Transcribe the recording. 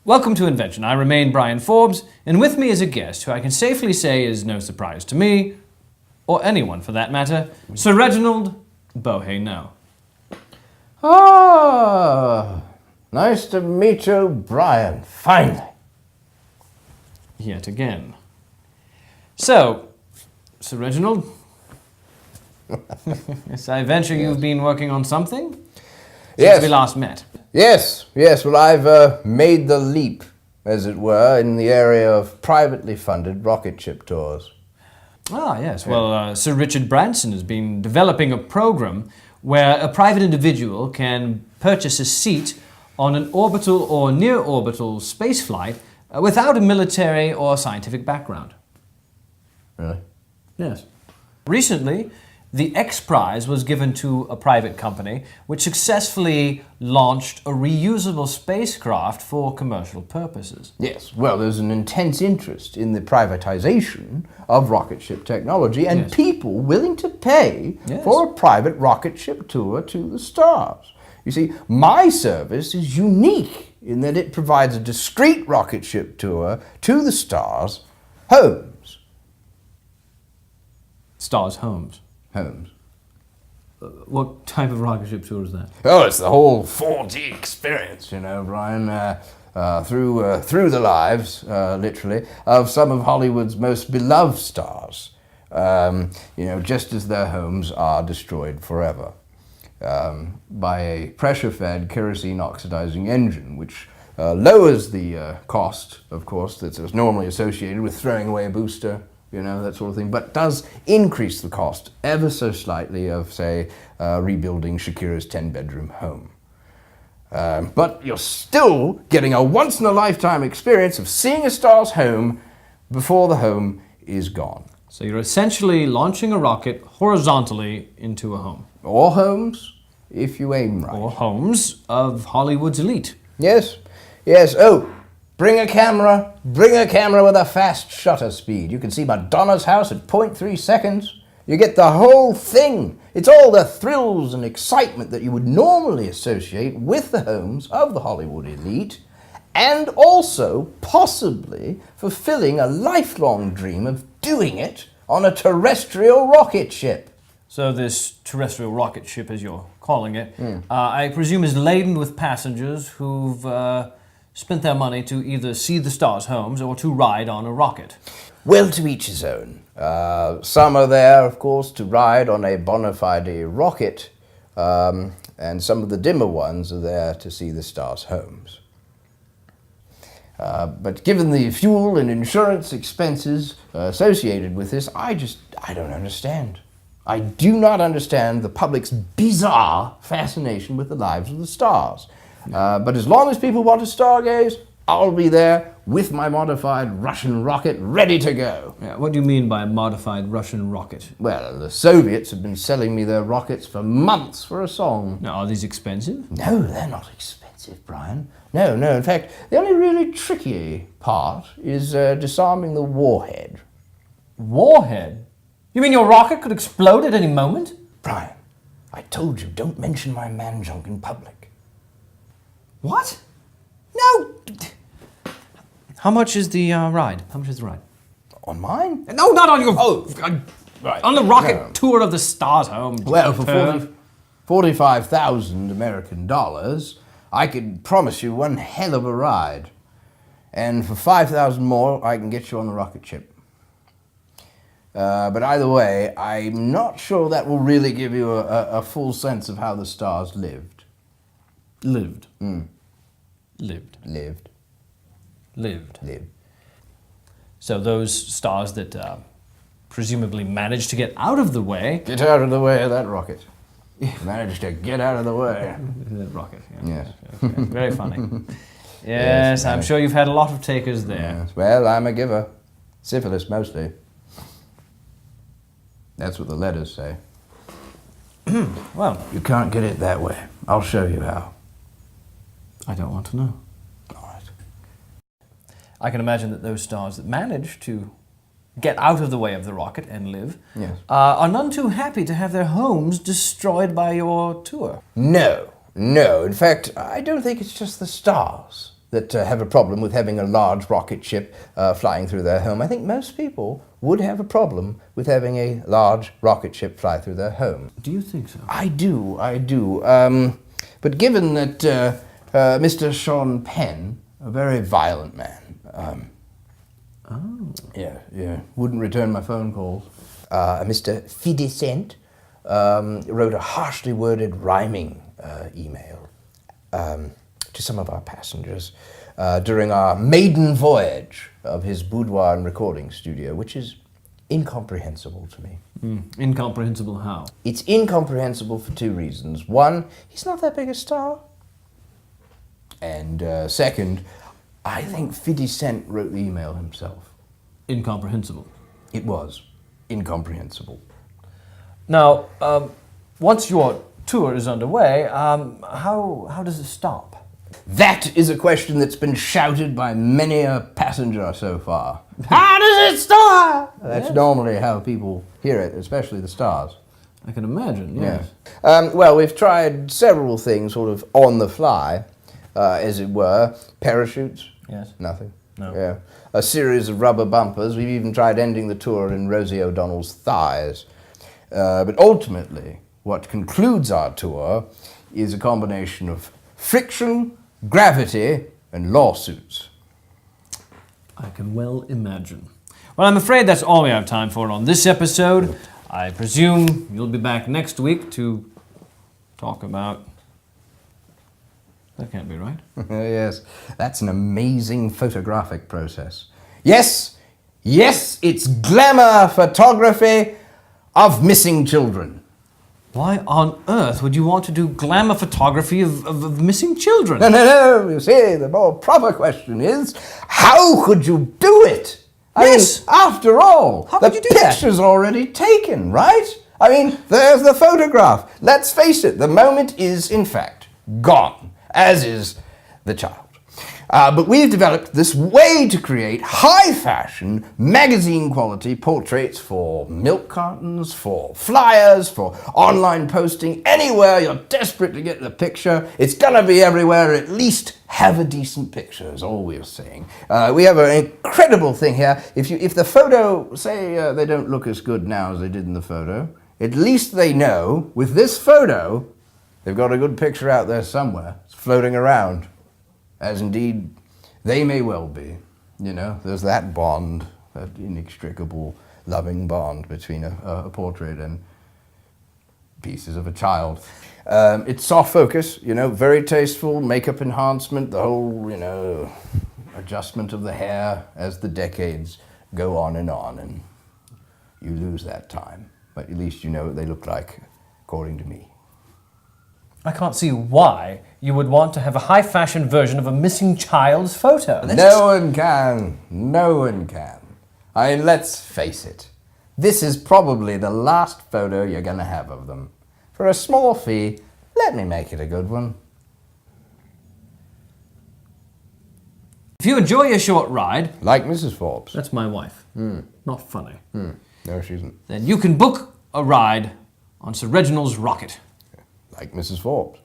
Welcome to Invention. I remain Brian Forbes, and with me is a guest who I can safely say is no surprise to me, or anyone for that matter, Sir Reginald Bohey-No. Ah, nice to meet you, Brian, finally. Yet again. So, Sir Reginald, yes, I venture you've been working on something since we last met. Yes, well, I've made the leap, as it were, in the area of privately funded rocketship tours. Ah, yes. Well, Sir Richard Branson has been developing a program where a private individual can purchase a seat on an orbital or near-orbital spaceflight without a military or scientific background. Really? Yes. Recently, the XPrize was given to a private company which successfully launched a reusable spacecraft for commercial purposes. Yes, well, there's an intense interest in the privatization of rocketship technology and people willing to pay for a private rocketship tour to the stars. You see, my service is unique in that it provides a discreet rocketship tour to the stars' homes. Stars' homes? Homes. What type of rocketship tour is that? Oh, it's the whole 4D experience, you know, Brian, through the lives, literally, of some of Hollywood's most beloved stars, just as their homes are destroyed forever by a pressure-fed kerosene-oxidizing engine, which lowers the cost, of course, that's normally associated with throwing away a booster, that sort of thing, but does increase the cost ever so slightly of, say, rebuilding Shakira's 10-bedroom home. But you're still getting a once-in-a-lifetime experience of seeing a star's home before the home is gone. So you're essentially launching a rocket horizontally into a home. Or homes, if you aim right. Or homes of Hollywood's elite. Yes. Oh, bring a camera with a fast shutter speed. You can see Madonna's house at 0.3 seconds. You get the whole thing. It's all the thrills and excitement that you would normally associate with the homes of the Hollywood elite, and also possibly fulfilling a lifelong dream of doing it on a terrestrial rocket ship. So this terrestrial rocket ship, as you're calling it, I presume is laden with passengers who've spent their money to either see the stars' homes or to ride on a rocket. Well, to each his own. Some are there, of course, to ride on a bona fide rocket, and some of the dimmer ones are there to see the stars' homes. But given the fuel and insurance expenses associated with this, I don't understand. I do not understand the public's bizarre fascination with the lives of the stars. But as long as people want to stargaze, I'll be there with my modified Russian rocket ready to go. Yeah, what do you mean by a modified Russian rocket? Well, the Soviets have been selling me their rockets for months for a song. Now, are these expensive? No, they're not expensive, Brian. No. In fact, the only really tricky part is disarming the warhead. Warhead? You mean your rocket could explode at any moment? Brian, I told you, don't mention my man junk in public. What? No! How much is the ride? How much is the ride? On mine? No, not on your... Right. On the rocket tour of the stars' home. Well, for 45,000 American dollars, I could promise you one hell of a ride. And for 5,000 more, I can get you on the rocket ship. But either way, I'm not sure that will really give you a full sense of how the stars lived. Lived. So those stars that presumably managed to get out of the way... Get out of the way of that rocket. Managed to get out of the way. That rocket, Yes. Okay. Very funny. Yes, I'm sure you've had a lot of takers there. Yes. Well, I'm a giver. Syphilis, mostly. That's what the letters say. Well... You can't get it that way. I'll show you how. I don't want to know. All right. I can imagine that those stars that manage to get out of the way of the rocket and live are none too happy to have their homes destroyed by your tour. No. In fact, I don't think it's just the stars. that have a problem with having a large rocket ship flying through their home. I think most people would have a problem with having a large rocket ship fly through their home. Do you think so? I do. But given that Mr. Sean Penn, a very violent man, wouldn't return my phone calls. Mr. Fidescent wrote a harshly worded rhyming email to some of our passengers during our maiden voyage of his boudoir and recording studio, which is incomprehensible to me. Incomprehensible how? It's incomprehensible for two reasons. One, he's not that big a star. And second, I think 50 Cent wrote the email himself. Incomprehensible. It was incomprehensible. Now, once your tour is underway, how does it stop? That is a question that's been shouted by many a passenger so far. How does it start? That's normally how people hear it, especially the stars. I can imagine, yes. Well, we've tried several things sort of on the fly, as it were. Parachutes. Yes. Nothing. No. Yeah. A series of rubber bumpers. We've even tried ending the tour in Rosie O'Donnell's thighs. But ultimately, what concludes our tour is a combination of friction, gravity, and lawsuits. I can well imagine. Well, I'm afraid that's all we have time for on this episode. I presume you'll be back next week to talk about... That can't be right. Yes, that's an amazing photographic process. Yes, it's glamour photography of missing children. Why on earth would you want to do glamour photography of missing children? No, you see, the more proper question is, how could you do it? I mean, after all, the picture's already taken, right? I mean, there's the photograph. Let's face it, the moment is, in fact, gone, as is the child. But we've developed this way to create high-fashion, magazine-quality portraits for milk cartons, for flyers, for online posting. Anywhere you're desperate to get the picture, it's gonna be everywhere. At least have a decent picture, is all we're saying. We have an incredible thing here. If the photo, say they don't look as good now as they did in the photo, at least they know, with this photo, they've got a good picture out there somewhere. It's floating around. As indeed they may well be. You know, there's that bond, that inextricable, loving bond between a portrait and pieces of a child. It's soft focus, you know, very tasteful, makeup enhancement, the whole, you know, adjustment of the hair as the decades go on, and you lose that time. But at least you know what they look like, according to me. I can't see why you would want to have a high-fashion version of a missing child's photo. No one can. I mean, let's face it. This is probably the last photo you're going to have of them. For a small fee, let me make it a good one. If you enjoy your short ride... Like Mrs. Forbes. That's my wife. Not funny. No, she isn't. Then you can book a ride on Sir Reginald's rocket. Like Mrs. Forbes.